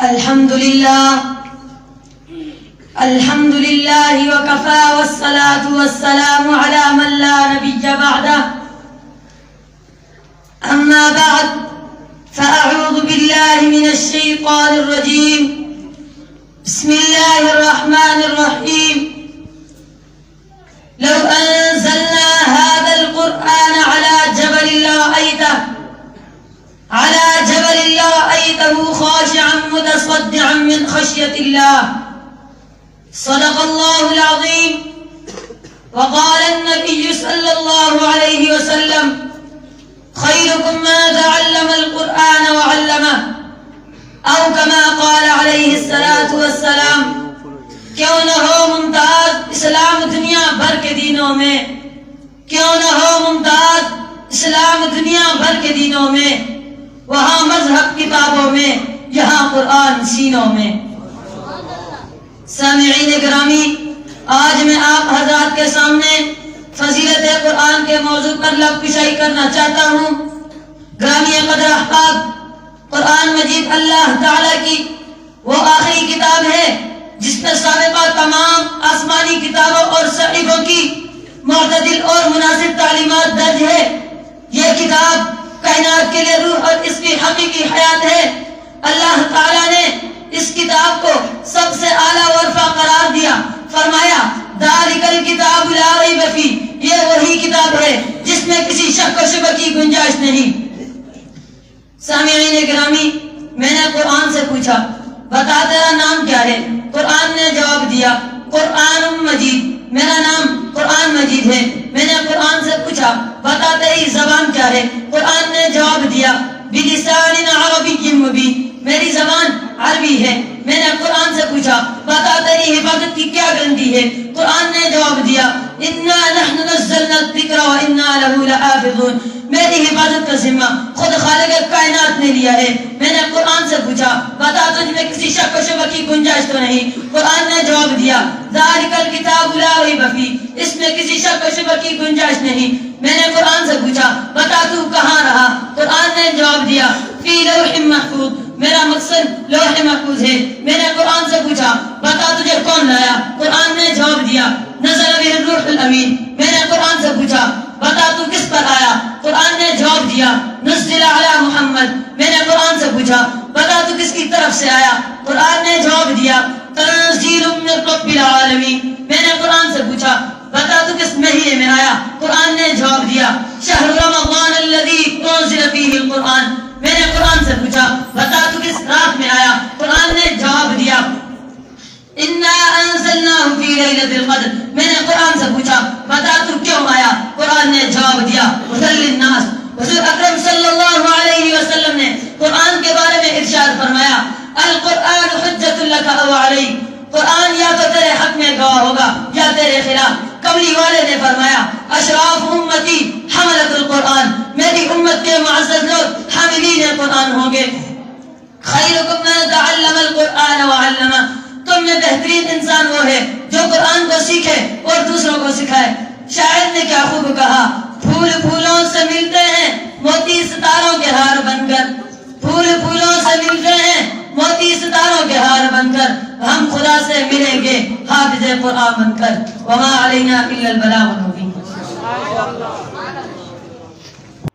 الحمد لله وكفى والصلاة والسلام على من لا نبي بعده. أما بعد فأعوذ بالله من الشيطان الرجيم. بسم الله الرحمن الرحيم. لو أنزلنا هذا القرآن على جبل لرأيته خاشعا متصدعا من خشية الله. صدق الله العظيم. وقال النبي صلى الله عليه وسلم: خيركم من تعلم القرآن وعلمه، او كما قال عليه الصلاة والسلام. کیوں نہ ہو ممتاز اسلام دنیا بھر کے دینوں میں، کیوں نہ ہو ممتاز اسلام دنیا بھر کے دینوں میں، وہاں مذہب کتابوں میں، یہاں قرآن سینوں میں. سامعین گرامی، آج میں آپ حضرات کے سامنے فضیلت قرآن کے موضوع پر لب کشائی کرنا چاہتا ہوں. گرامی قدر احباب، قرآن مجید اللہ تعالی کی وہ آخری کتاب ہے جس میں سابقہ تمام آسمانی کتابوں اور صحیفوں کی معتدل اور مناسب تعلیمات درج ہے. یہ کتاب کائنات کے لیے روح اور اس کی حقیقی حیات ہے. اللہ تعالی نے اس کتاب کو سب سے اعلیٰ ورفع قرار دیا. فرمایا: ذالک الکتاب لا ریب فیہ، یہ وہی کتاب ہے جس میں کسی شک و شبہ کی گنجائش نہیں. سامعین گرامی، میں نے قرآن سے پوچھا بتا تیرا نام کیا ہے؟ قرآن نے جواب دیا قرآن مجید، میرا نام قرآن مجید ہے. میں نے قرآن سے پوچھا بتا تیری زبان کیا ہے؟ قرآن نے جواب دیا بلسان عربی مبین، میری زبان عربی ہے. میں نے قرآن سے پوچھا بتا تیری حفاظت کی کیا گارنٹی ہے؟ قرآن نے جواب دیا انا نحن نزلنا الذکر وانا له لحافظون، میری حفاظت کا ذمہ خود خالق کائنات نے لیا ہے. میں نے قرآن سے پوچھا بتا تجھ میں کسی شک و شبہ کی گنجائش تو نہیں؟ قرآن نے جواب دیا ذالک الکتاب لا ریب فیہ، اس میں کسی شک و شبہ کی گنجائش نہیں. میں نے قرآن سے پوچھا بتا تو کہاں رہا؟ قرآن نے جواب دیا فی لوح محفوظ، میرا مقصد لوح محفوظ ہے. میں نے قرآن سے پوچھا بتا تجھے کون لایا؟ قرآن نے جواب دیا نزل به الروح الامین. میں نے قرآن سے پوچھا بتا تو کس پر آیا؟ قرآن نے جواب دیا نزل علی محمد. میں نے قرآن سے پوچھا بتا تو کس کی طرف سے آیا؟ قرآن نے جواب دیا تنزیل من رب العالمین. میں نے قرآن سے پوچھا بتا تو کس مہینے میں آیا؟ قرآن نے جواب دیا شہر رمضان الذی انزل فیہ القرآن. میں نے قرآن سے پوچھا بتا تو کس رات میں آیا؟ قرآن نے جواب دیا انا انزلناہ فی لیلۃ القدر. میں نے قرآن سے پوچھا بتا تو کیوں آیا؟ قرآن نے جواب دیا ھدی للناس. حضور اکرم صلی اللہ علیہ وسلم نے قرآن کے بارے میں ارشاد فرمایا القرآن حجۃ لک او علیک، قرآن یا تو تیرے حق میں گواہ ہوگا یا تیرے خلاف. کملی والے نے فرمایا اشراف امتی حملۃ القرآن، میری امت کے معزز لوگ حاملین قرآن ہوں گے. خیرکم من تعلم القرآن وعلمہ، تم میں بہترین انسان وہ ہے جو قرآن کو سیکھے اور دوسروں کو سکھائے. شاعر نے کیا خوب کہا پھول پھولوں سے ملتے ہیں موتی ستاروں کے ہار بن کر، پھول پھولوں سے ملتے ہیں موتی ستاروں کے ہار بن کر، ہم خدا سے ملیں گے حافظ قرآن بن کر. وما علینا الا البلاغ المبین.